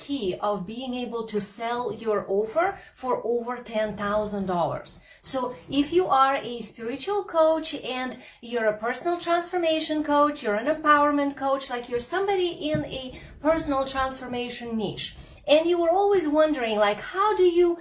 key of being able to sell your offer for over $10,000. So if you are a spiritual coach and you're a personal transformation coach, you're an empowerment coach, like you're somebody in a personal transformation niche, and you were always wondering, like, how do you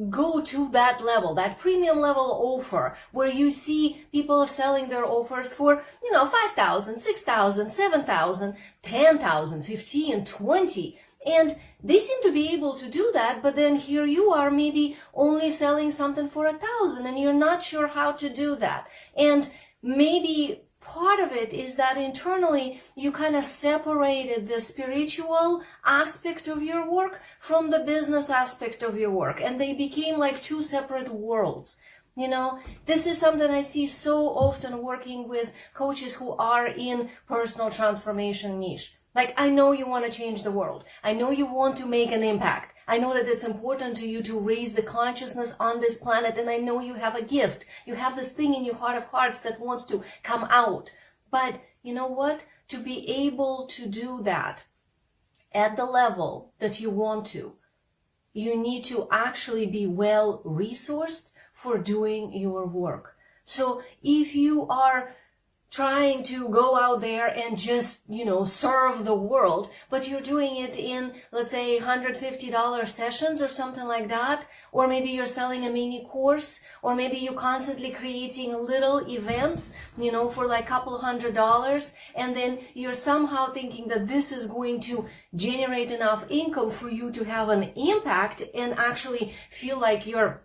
go to that level, that premium level offer, where you see people selling their offers for, $5,000, $6,000, $7,000, $10,000, $15,000, $20,000, and they seem to be able to do that, but then here you are maybe only selling something for $1,000 and you're not sure how to do that. And maybe part of it is that internally you kind of separated the spiritual aspect of your work from the business aspect of your work, and they became like two separate worlds. This is something I see so often working with coaches who are in personal transformation niche. Like, I know you want to change the world. I know you want to make an impact. I know that it's important to you to raise the consciousness on this planet, and I know you have a gift. You have this thing in your heart of hearts that wants to come out. But you know what? To be able to do that at the level that you want to, you need to actually be well resourced for doing your work. So if you are trying to go out there and just, serve the world, but you're doing it in, let's say, $150 sessions or something like that, or maybe you're selling a mini course, or maybe you're constantly creating little events, for like a couple $100, and then you're somehow thinking that this is going to generate enough income for you to have an impact and actually feel like you're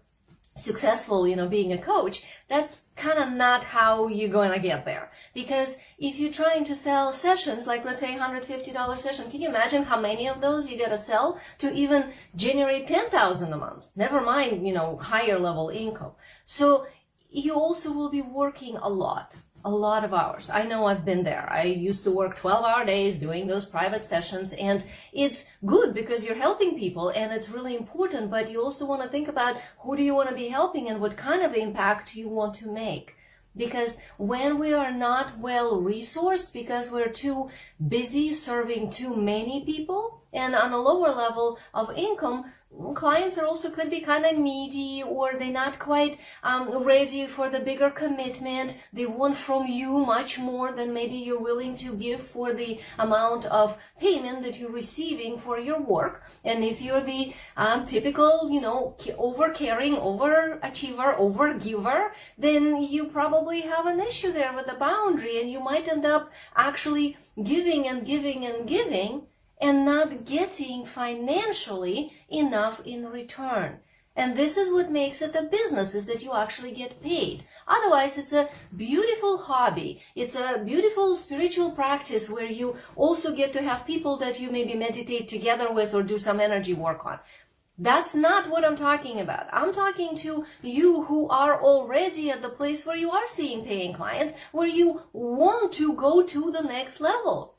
successful, being a coach. That's kind of not how you're going to get there. Because if you're trying to sell sessions, like let's say $150 session, can you imagine how many of those you got to sell to even generate $10,000 a month? Never mind, higher level income. So you also will be working a lot of hours. I know I've been there. I used to work 12-hour days doing those private sessions, and it's good because you're helping people and it's really important, but you also want to think about who do you want to be helping and what kind of impact you want to make. Because when we are not well resourced, because we're too busy serving too many people and on a lower level of income, clients are also could be kind of needy, or they're not quite ready for the bigger commitment. They want from you much more than maybe you're willing to give for the amount of payment that you're receiving for your work. And if you're the typical, over-caring, overachiever, over-giver, then you probably have an issue there with the boundary, and you might end up actually giving and giving and giving, and not getting financially enough in return. And this is what makes it a business, is that you actually get paid. Otherwise, it's a beautiful hobby. It's a beautiful spiritual practice where you also get to have people that you maybe meditate together with or do some energy work on. That's not what I'm talking about. I'm talking to you who are already at the place where you are seeing paying clients, where you want to go to the next level.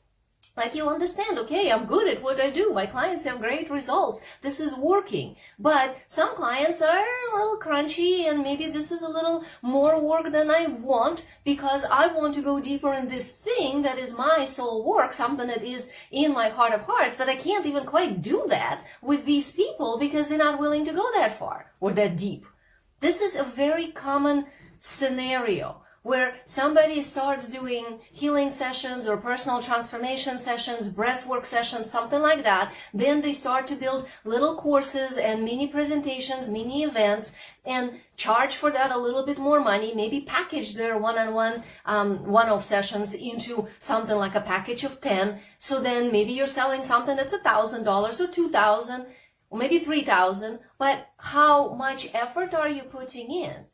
Like, you understand, okay, I'm good at what I do. My clients have great results. This is working. But some clients are a little crunchy, and maybe this is a little more work than I want, because I want to go deeper in this thing that is my soul work, something that is in my heart of hearts, but I can't even quite do that with these people because they're not willing to go that far or that deep. This is a very common scenario, where somebody starts doing healing sessions or personal transformation sessions, breathwork sessions, something like that. Then they start to build little courses and mini presentations, mini events, and charge for that a little bit more money, maybe package their one-on-one, one-off sessions into something like a package of 10. So then maybe you're selling something that's $1,000 or $2,000 or maybe $3,000, but how much effort are you putting in?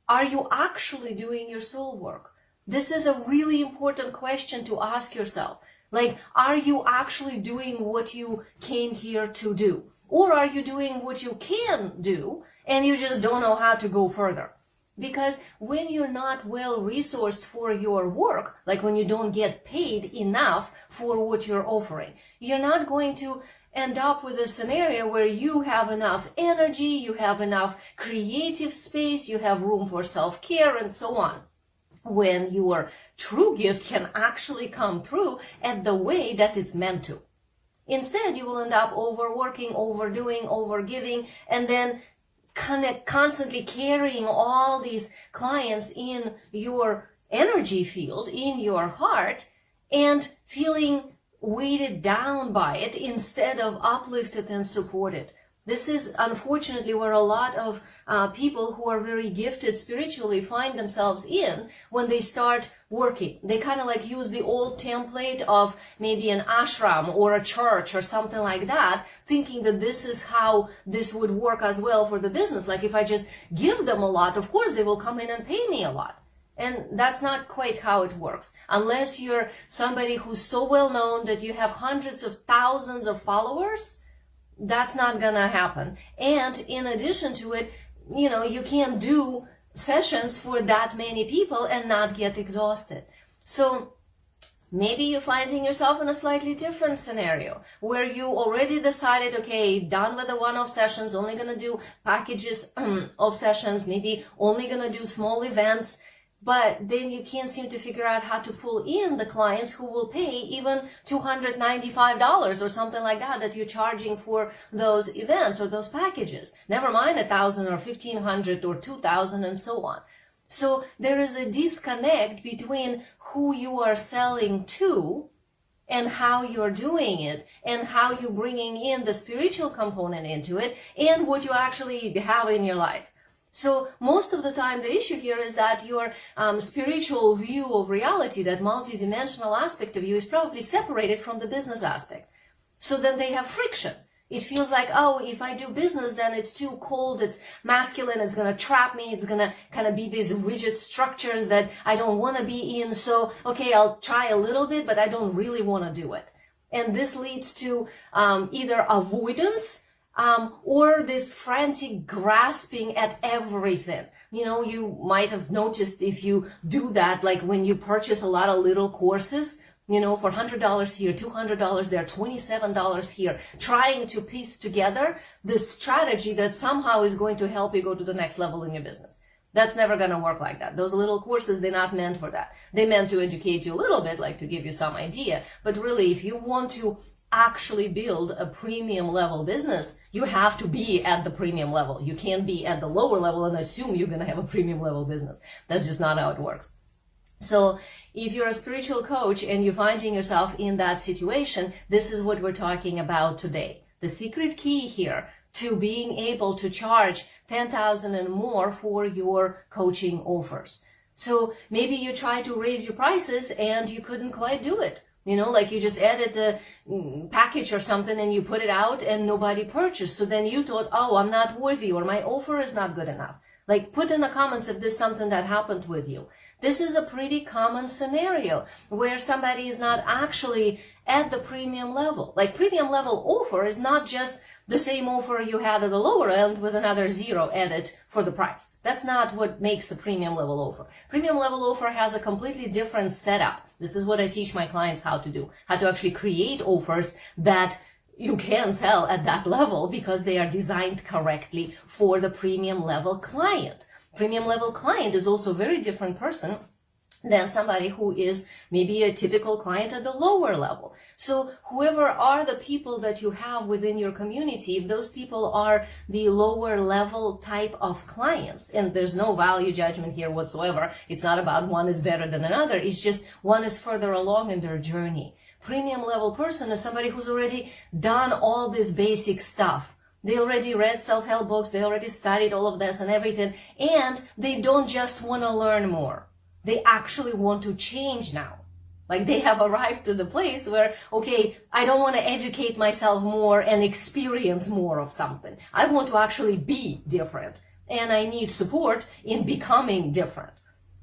Are you actually doing your soul work? This is a really important question to ask yourself. Like, are you actually doing what you came here to do? Or are you doing what you can do and you just don't know how to go further? Because when you're not well resourced for your work, like when you don't get paid enough for what you're offering, you're not going to end up with a scenario where you have enough energy, you have enough creative space, you have room for self-care and so on, when your true gift can actually come through at the way that it's meant to. Instead, you will end up overworking, overdoing, overgiving, and then constantly carrying all these clients in your energy field, in your heart, and feeling weighted down by it instead of uplifted and supported. This is unfortunately where a lot of people who are very gifted spiritually find themselves in when they start working. They kind of like use the old template of maybe an ashram or a church or something like that, thinking that this is how this would work as well for the business. Like if I just give them a lot, of course they will come in and pay me a lot. And that's not quite how it works. Unless you're somebody who's so well known that you have hundreds of thousands of followers, that's not gonna happen. And in addition to it, you can't do sessions for that many people and not get exhausted. So maybe you're finding yourself in a slightly different scenario where you already decided, okay, done with the one-off sessions, only gonna do packages of sessions, maybe only gonna do small events. But then you can't seem to figure out how to pull in the clients who will pay even $295 or something like that you're charging for those events or those packages. Never mind $1,000 or $1,500 or $2,000 and so on. So there is a disconnect between who you are selling to and how you're doing it and how you're bringing in the spiritual component into it and what you actually have in your life. So most of the time, the issue here is that your spiritual view of reality, that multidimensional aspect of you, is probably separated from the business aspect. So then they have friction. It feels like, oh, if I do business, then it's too cold, it's masculine, it's going to trap me, it's going to kind of be these rigid structures that I don't want to be in. So, okay, I'll try a little bit, but I don't really want to do it. And this leads to either avoidance, or this frantic grasping at everything. You might have noticed if you do that, like when you purchase a lot of little courses, for $100 here, $200 there, $27 here, trying to piece together this strategy that somehow is going to help you go to the next level in your business. That's never going to work like that. Those little courses, they're not meant for that. They're meant to educate you a little bit, like to give you some idea. But really, if you want to actually build a premium level business, you have to be at the premium level. You can't be at the lower level and assume you're going to have a premium level business. That's just not how it works. So if you're a spiritual coach and you're finding yourself in that situation, this is what we're talking about today. The secret key here to being able to charge $10,000 and more for your coaching offers. So maybe you try to raise your prices and you couldn't quite do it. Like you just added a package or something and you put it out and nobody purchased. So then you thought, oh, I'm not worthy or my offer is not good enough. Like put in the comments if this is something that happened with you. This is a pretty common scenario where somebody is not actually at the premium level. Like premium level offer is not just the same offer you had at the lower end with another zero added for the price. That's not what makes a premium level offer. Premium level offer has a completely different setup. This is what I teach my clients how to do, how to actually create offers that you can sell at that level because they are designed correctly for the premium level client. Premium level client is also a very different person than somebody who is maybe a typical client at the lower level. So whoever are the people that you have within your community, if those people are the lower level type of clients, and there's no value judgment here whatsoever. It's not about one is better than another. It's just one is further along in their journey. Premium level person is somebody who's already done all this basic stuff. They already read self-help books. They already studied all of this and everything. And they don't just want to learn more. They actually want to change now. Like they have arrived to the place where, okay, I don't want to educate myself more and experience more of something. I want to actually be different. And I need support in becoming different.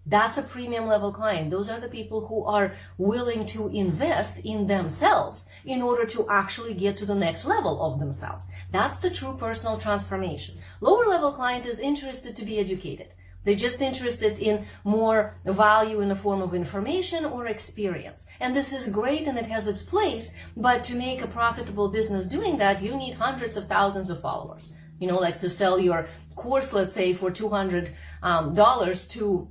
That's a premium level client. Those are the people who are willing to invest in themselves in order to actually get to the next level of themselves. That's the true personal transformation. Lower level client is interested to be educated. They're just interested in more value in the form of information or experience. And this is great and it has its place, but to make a profitable business doing that, you need hundreds of thousands of followers. Like to sell your course, let's say, for $200 to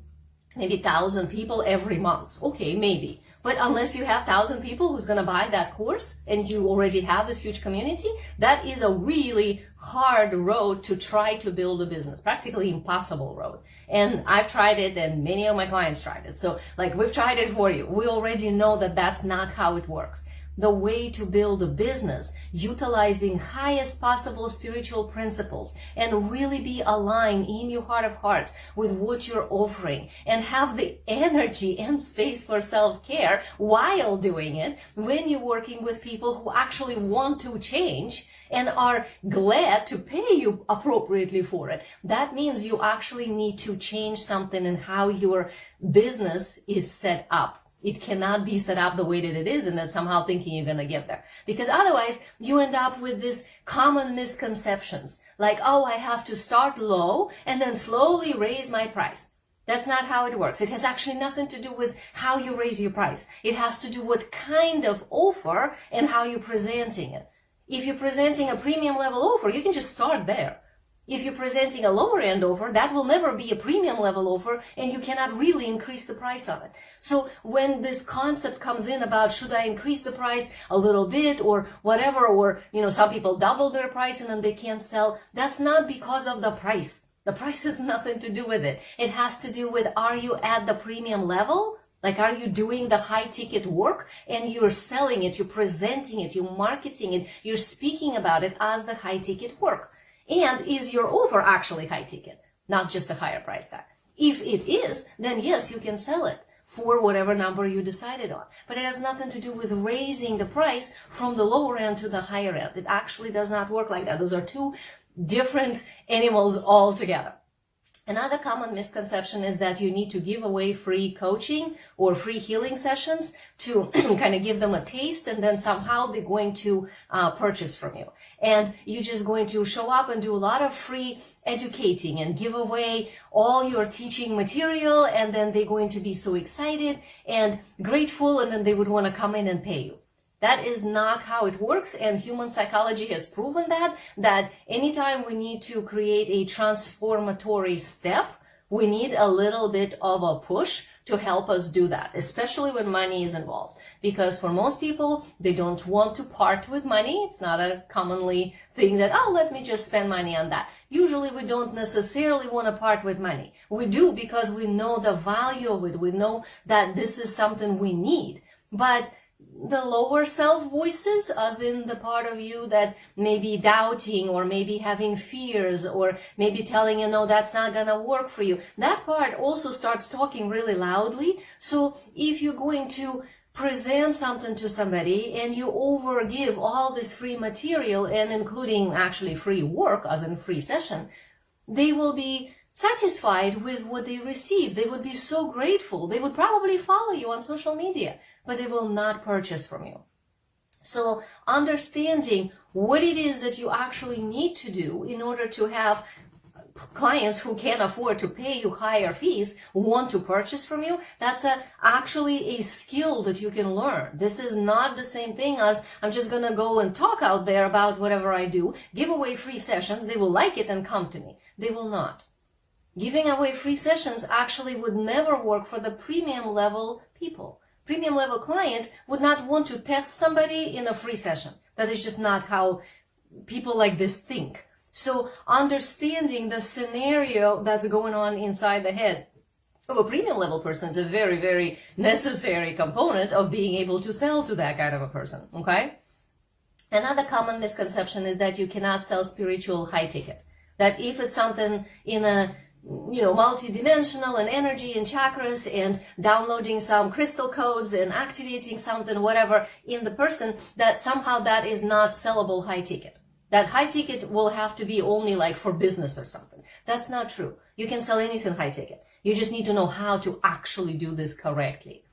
maybe 1,000 people every month. Okay, maybe. But unless you have 1,000 people who's going to buy that course and you already have this huge community, that is a really hard road to try to build a business, practically impossible road. And I've tried it and many of my clients tried it. So like we've tried it for you. We already know that that's not how it works. The way to build a business, utilizing highest possible spiritual principles and really be aligned in your heart of hearts with what you're offering and have the energy and space for self-care while doing it when you're working with people who actually want to change and are glad to pay you appropriately for it. That means you actually need to change something in how your business is set up. It cannot be set up the way that it is and then somehow thinking you're going to get there. Because otherwise you end up with these common misconceptions like, oh, I have to start low and then slowly raise my price. That's not how it works. It has actually nothing to do with how you raise your price. It has to do with kind of offer and how you're presenting it. If you're presenting a premium level offer, you can just start there. If you're presenting a lower end offer, that will never be a premium level offer and you cannot really increase the price on it. So when this concept comes in about should I increase the price a little bit or whatever, or, some people double their price and then they can't sell, that's not because of the price. The price has nothing to do with it. It has to do with, are you at the premium level? Like, are you doing the high ticket work and you're selling it, you're presenting it, you're marketing it, you're speaking about it as the high ticket work? And is your offer actually high ticket, not just a higher price tag? If it is, then yes, you can sell it for whatever number you decided on. But it has nothing to do with raising the price from the lower end to the higher end. It actually does not work like that. Those are two different animals altogether. Another common misconception is that you need to give away free coaching or free healing sessions to kind of give them a taste, and then somehow they're going to purchase from you. And you're just going to show up and do a lot of free educating and give away all your teaching material, and then they're going to be so excited and grateful, and then they would want to come in and pay you. That is not how it works, and human psychology has proven that anytime we need to create a transformatory step, we need a little bit of a push to help us do that, especially when money is involved. Because for most people, they don't want to part with money. It's not a commonly thing that, oh, let me just spend money on that. Usually we don't necessarily want to part with money. We do because we know the value of it. We know that this is something we need. But the lower self voices, as in the part of you that may be doubting or maybe having fears or maybe telling you, no, that's not gonna work for you, that part also starts talking really loudly. So if you're going to present something to somebody and you overgive all this free material and including actually free work, as in free session, they will be satisfied with what they receive. They would be so grateful. They would probably follow you on social media, but they will not purchase from you. So understanding what it is that you actually need to do in order to have clients who can afford to pay you higher fees want to purchase from you, that's actually a skill that you can learn. This is not the same thing as I'm just going to go and talk out there about whatever I do, give away free sessions, they will like it and come to me. They will not. Giving away free sessions actually would never work for the premium level people. Premium level client would not want to test somebody in a free session. That is just not how people like this think. So understanding the scenario that's going on inside the head of a premium level person is a very, very necessary component of being able to sell to that kind of a person. Okay? Another common misconception is that you cannot sell spiritual high ticket. That if it's something in a multi-dimensional and energy and chakras and downloading some crystal codes and activating something, whatever, in the person, that somehow that is not sellable high ticket. That high ticket will have to be only like for business or something. That's not true. You can sell anything high ticket. You just need to know how to actually do this correctly.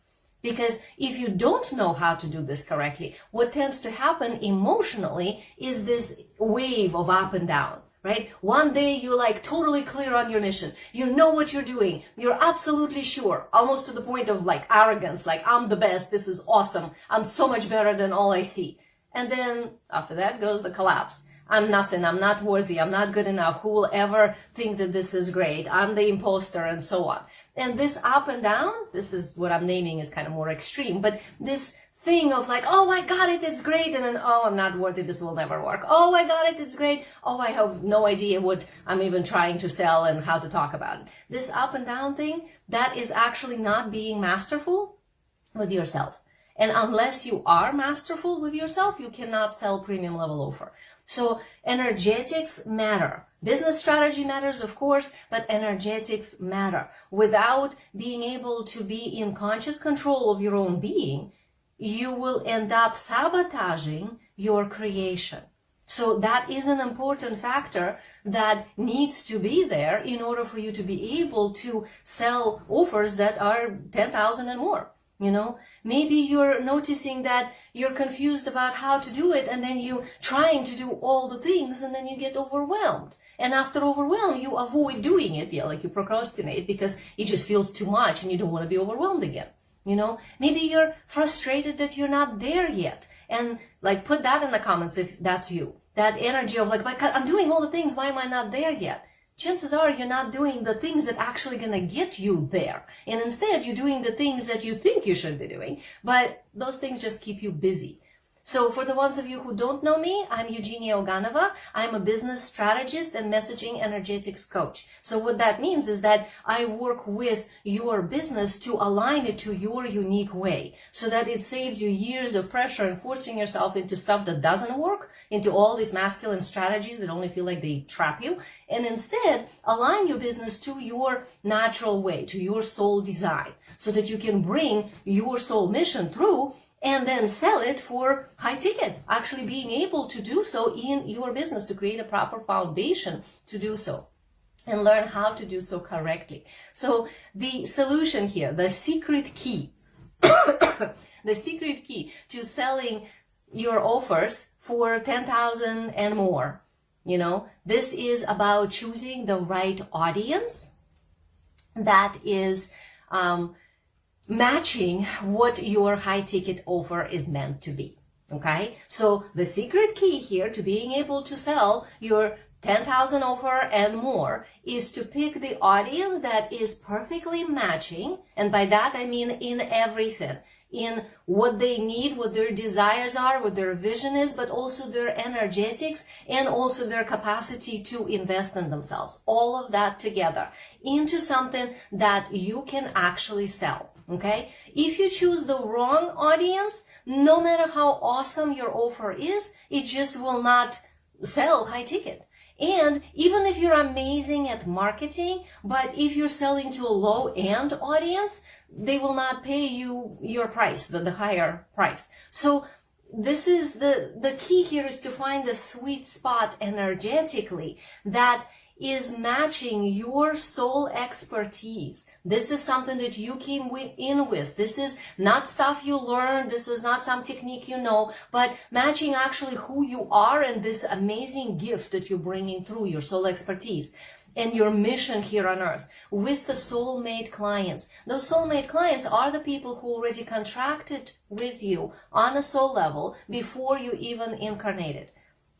Because if you don't know how to do this correctly, what tends to happen emotionally is this wave of up and down. Right? One day you're like totally clear on your mission. You know what you're doing. You're absolutely sure, almost to the point of like arrogance, like I'm the best. This is awesome. I'm so much better than all I see. And then after that goes the collapse. I'm nothing. I'm not worthy. I'm not good enough. Who will ever think that this is great? I'm the imposter and so on. And this up and down, this is what I'm naming is kind of more extreme, but this thing of like, oh, I got it, it's great, and then, oh, I'm not worth it, this will never work. Oh, I got it, it's great. Oh, I have no idea what I'm even trying to sell and how to talk about it. This up and down thing, that is actually not being masterful with yourself. And unless you are masterful with yourself, you cannot sell premium level offer. So energetics matter. Business strategy matters, of course, but energetics matter. Without being able to be in conscious control of your own being, you will end up sabotaging your creation. So that is an important factor that needs to be there in order for you to be able to sell offers that are 10,000 and more. You know, maybe you're noticing that you're confused about how to do it, and then you trying to do all the things, and then you get overwhelmed. And after overwhelmed, you avoid doing it. Yeah, like you procrastinate because it just feels too much and you don't want to be overwhelmed again. You know, maybe you're frustrated that you're not there yet. And like, put that in the comments if that's you. That energy of like, I'm doing all the things, why am I not there yet? Chances are you're not doing the things that actually gonna get you there. And instead, you're doing the things that you think you should be doing, but those things just keep you busy. So for the ones of you who don't know me, I'm Eugenia Oganova. I'm a business strategist and messaging energetics coach. So what that means is that I work with your business to align it to your unique way so that it saves you years of pressure and forcing yourself into stuff that doesn't work, into all these masculine strategies that only feel like they trap you, and instead align your business to your natural way, to your soul design, so that you can bring your soul mission through and then sell it for high ticket, actually being able to do so in your business, to create a proper foundation to do so and learn how to do so correctly. So the solution here, the secret key, the secret key to selling your offers for 10,000 and more, you know, this is about choosing the right audience that is, matching what your high ticket offer is meant to be. Okay. So the secret key here to being able to sell your 10,000 offer and more is to pick the audience that is perfectly matching. And by that, I mean in everything, in what they need, what their desires are, what their vision is, but also their energetics and also their capacity to invest in themselves. All of that together into something that you can actually sell. Okay. If you choose the wrong audience, no matter how awesome your offer is, it just will not sell high ticket. And even if you're amazing at marketing, but if you're selling to a low-end audience, they will not pay you your price, the higher price. So this is the key here is to find a sweet spot energetically that is matching your soul expertise. This is something that you came in with. This is not stuff you learned. This is not some technique you know, but matching actually who you are and this amazing gift that you're bringing through your soul expertise and your mission here on earth with the soulmate clients. Those soulmate clients are the people who already contracted with you on a soul level before you even incarnated.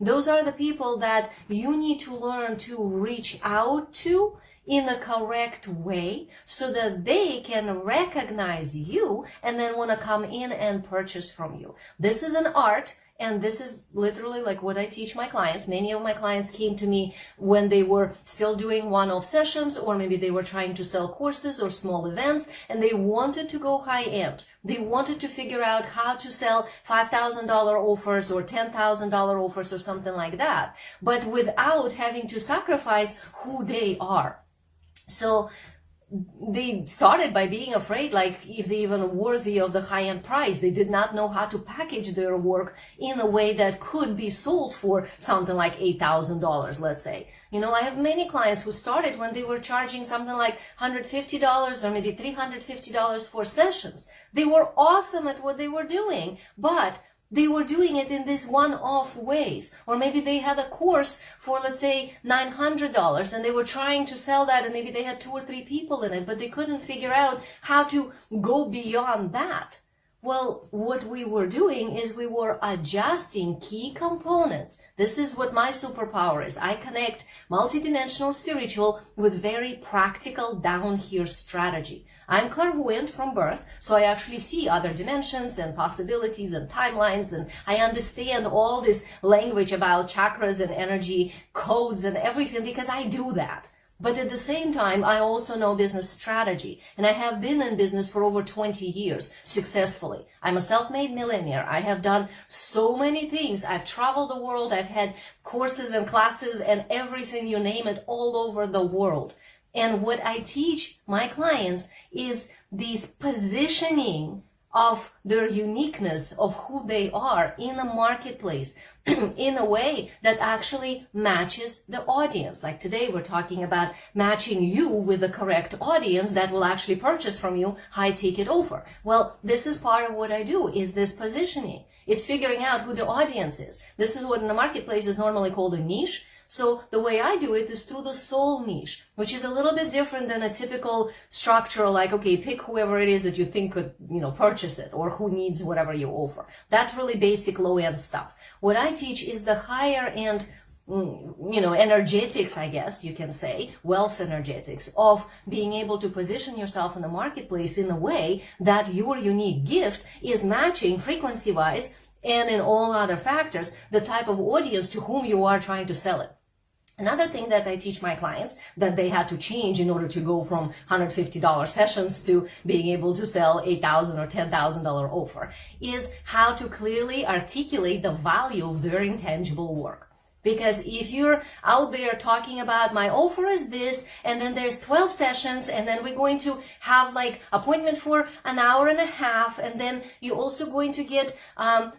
Those are the people that you need to learn to reach out to in the correct way so that they can recognize you and then want to come in and purchase from you. This is an art. And this is literally like what I teach my clients. Many of my clients came to me when they were still doing one-off sessions, or maybe they were trying to sell courses or small events, and they wanted to go high-end. They wanted to figure out how to sell $5,000 offers or $10,000 offers or something like that, but without having to sacrifice who they are. So they started by being afraid, like if they even worthy of the high-end price. They did not know how to package their work in a way that could be sold for something like $8,000, let's say. You know, I have many clients who started when they were charging something like $150 or maybe $350 for sessions. They were awesome at what they were doing, but they were doing it in these one-off ways. Or maybe they had a course for, let's say, $900 and they were trying to sell that and maybe they had 2 or 3 people in it, but they couldn't figure out how to go beyond that. Well, what we were doing is we were adjusting key components. This is what my superpower is. I connect multidimensional spiritual with very practical down here strategy. I'm clairvoyant from birth, so I actually see other dimensions and possibilities and timelines, and I understand all this language about chakras and energy codes and everything because I do that. But at the same time, I also know business strategy, and I have been in business for over 20 years successfully. I'm a self-made millionaire. I have done so many things. I've traveled the world. I've had courses and classes and everything, you name it, all over the world. And what I teach my clients is this positioning of their uniqueness of who they are in the marketplace in a way that actually matches the audience. Like today we're talking about matching you with the correct audience that will actually purchase from you high ticket offer. Well, this is part of what I do, is this positioning. It's figuring out who the audience is. This is what in the marketplace is normally called a niche. So the way I do it is through the soul niche, which is a little bit different than a typical structure like, okay, pick whoever it is that you think could, purchase it or who needs whatever you offer. That's really basic low-end stuff. What I teach is the higher end, energetics, I guess you can say, wealth energetics of being able to position yourself in the marketplace in a way that your unique gift is matching frequency-wise and in all other factors, the type of audience to whom you are trying to sell it. Another thing that I teach my clients that they had to change in order to go from $150 sessions to being able to sell $8,000 or $10,000 offer is how to clearly articulate the value of their intangible work. Because if you're out there talking about my offer is this, and then there's 12 sessions, and then we're going to have like appointment for an hour and a half, and then you're also going to get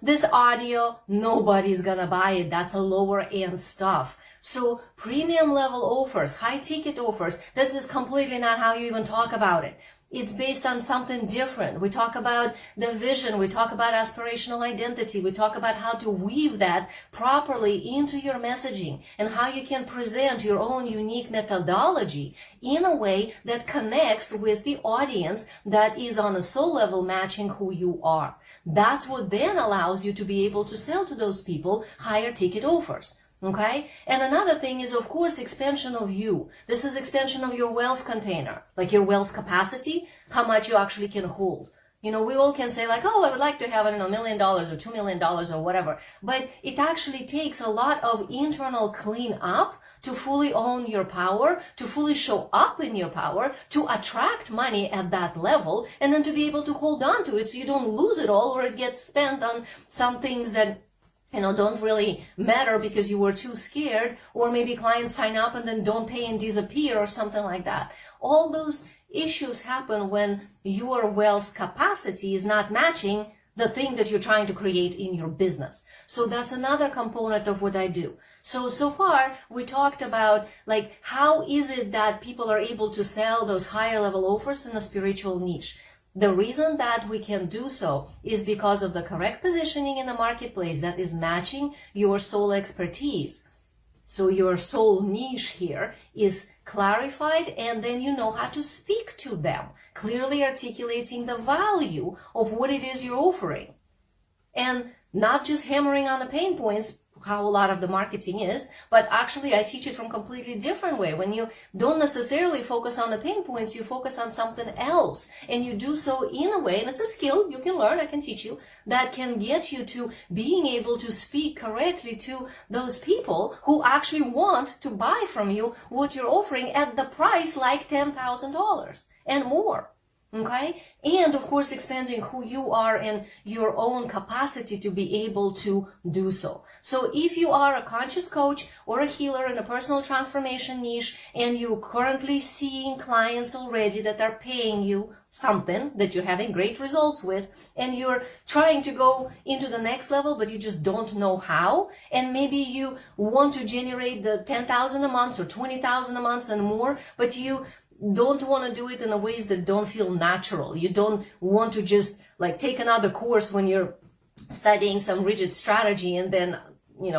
this audio, nobody's gonna buy it. That's a lower end stuff. So premium level offers, high ticket offers, this is completely not how you even talk about it. It's based on something different. We talk about the vision. We talk about aspirational identity. We talk about how to weave that properly into your messaging and how you can present your own unique methodology in a way that connects with the audience that is on a soul level matching who you are. That's what then allows you to be able to sell to those people higher ticket offers. Okay? And another thing is, of course, expansion of you. This is expansion of your wealth container, like your wealth capacity, how much you actually can hold. We all can say like, oh, I would like to have, $1 million or $2 million or whatever. But it actually takes a lot of internal clean up to fully own your power, to fully show up in your power, to attract money at that level, and then to be able to hold on to it so you don't lose it all or it gets spent on some things that don't really matter because you were too scared, or maybe clients sign up and then don't pay and disappear or something like that. All those issues happen when your wealth capacity is not matching the thing that you're trying to create in your business. So that's another component of what I do. So far we talked about like how is it that people are able to sell those higher level offers in a spiritual niche. The reason that we can do so is because of the correct positioning in the marketplace that is matching your soul expertise. So your soul niche here is clarified, and then you know how to speak to them, clearly articulating the value of what it is you're offering. And not just hammering on the pain points, how a lot of the marketing is, but actually I teach it from a completely different way. When you don't necessarily focus on the pain points, you focus on something else, and you do so in a way, and it's a skill you can learn, I can teach you, that can get you to being able to speak correctly to those people who actually want to buy from you what you're offering at the price like $10,000 and more. Okay? And of course, expanding who you are and your own capacity to be able to do so. So if you are a conscious coach or a healer in a personal transformation niche, and you're currently seeing clients already that are paying you something that you're having great results with, and you're trying to go into the next level, but you just don't know how, and maybe you want to generate the 10,000 a month or 20,000 a month and more, but you don't want to do it in a ways that don't feel natural. You don't want to just like take another course when you're studying some rigid strategy and then,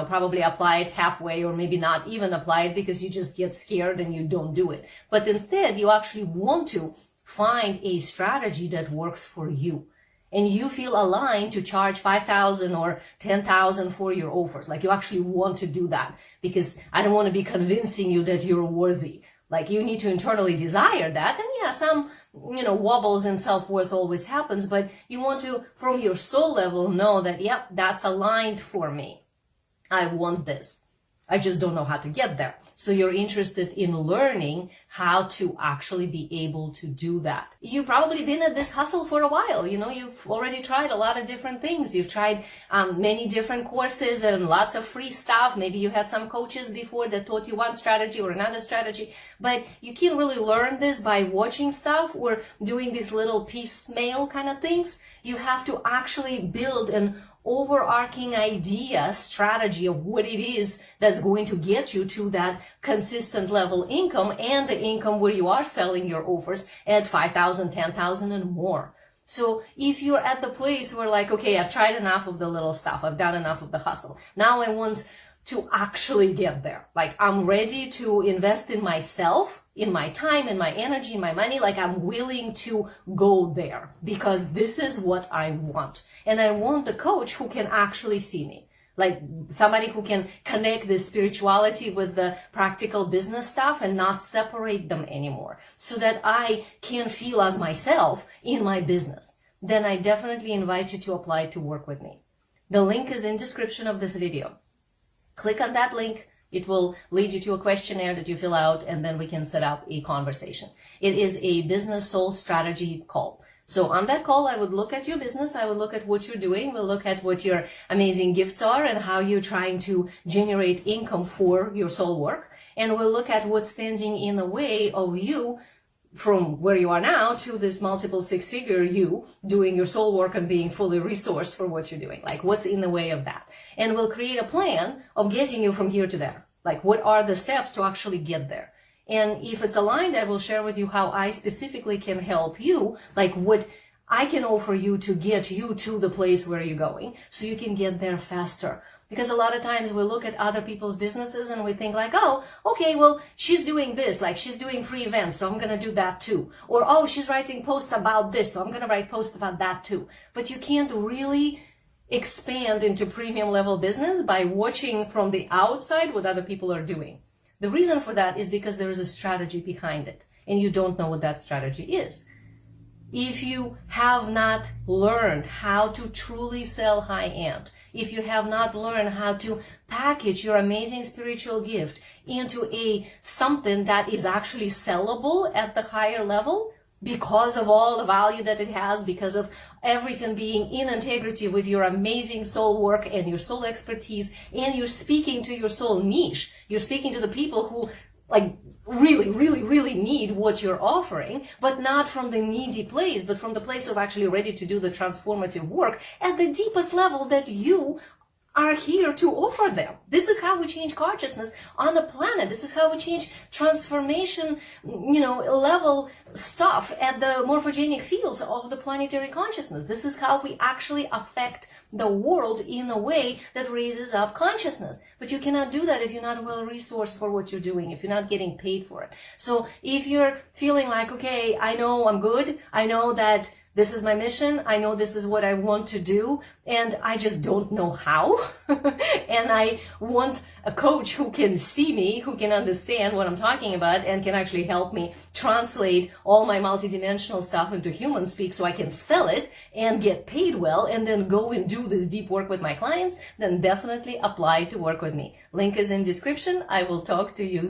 probably apply it halfway or maybe not even apply it because you just get scared and you don't do it. But instead, you actually want to find a strategy that works for you. and you feel aligned to charge 5,000 or 10,000 for your offers. Like you actually want to do that, because I don't want to be convincing you that you're worthy. Like you need to internally desire that. And yeah, some, wobbles in self-worth always happens, but you want to, from your soul level, know that, yep, that's aligned for me. I want this. I just don't know how to get there. So you're interested in learning how to actually be able to do that. You've probably been at this hustle for a while. You've already tried a lot of different things. You've tried many different courses and lots of free stuff. Maybe you had some coaches before that taught you one strategy or another strategy, but you can't really learn this by watching stuff or doing these little piecemeal kind of things. You have to actually build an overarching idea, strategy of what it is that's going to get you to that consistent level income and the income where you are selling your offers at 5,000, 10,000 and more. So if you're at the place where like, okay, I've tried enough of the little stuff, I've done enough of the hustle, now I want to actually get there. Like I'm ready to invest in myself, in my time, in my energy, in my money. Like I'm willing to go there because this is what I want. And I want the coach who can actually see me. Like somebody who can connect the spirituality with the practical business stuff and not separate them anymore, so that I can feel as myself in my business. Then I definitely invite you to apply to work with me. The link is in description of this video. Click on that link. It will lead you to a questionnaire that you fill out, and then we can set up a conversation. It is a business soul strategy call. So on that call, I would look at your business. I would look at what you're doing. We'll look at what your amazing gifts are and how you're trying to generate income for your soul work. And we'll look at what's standing in the way of you from where you are now to this multiple six-figure you doing your soul work and being fully resourced for what you're doing. Like what's in the way of that? And we'll create a plan of getting you from here to there. Like what are the steps to actually get there? And if it's aligned, I will share with you how I specifically can help you, like what I can offer you to get you to the place where you're going so you can get there faster. Because a lot of times we look at other people's businesses and we think like, oh, okay, well, she's doing this, like she's doing free events, so I'm going to do that too. Or, oh, she's writing posts about this, so I'm going to write posts about that too. But you can't really expand into premium level business by watching from the outside what other people are doing. The reason for that is because there is a strategy behind it, and you don't know what that strategy is. If you have not learned how to truly sell high-end, if you have not learned how to package your amazing spiritual gift into something that is actually sellable at the higher level because of all the value that it has, because of everything being in integrity with your amazing soul work and your soul expertise, and you're speaking to your soul niche, you're speaking to the people who like really, really, really need what you're offering, but not from the needy place, but from the place of actually ready to do the transformative work at the deepest level that you are here to offer them. This is how we change consciousness on the planet. This is how we change transformation, level stuff at the morphogenic fields of the planetary consciousness. This is how we actually affect the world in a way that raises up consciousness. But you cannot do that if you're not well resourced for what you're doing, if you're not getting paid for it. So if you're feeling like, okay, I know I'm good, I know that this is my mission, I know this is what I want to do, and I just don't know how. And I want a coach who can see me, who can understand what I'm talking about, and can actually help me translate all my multidimensional stuff into human speak so I can sell it and get paid well, and then go and do this deep work with my clients, then definitely apply to work with me. Link is in description. I will talk to you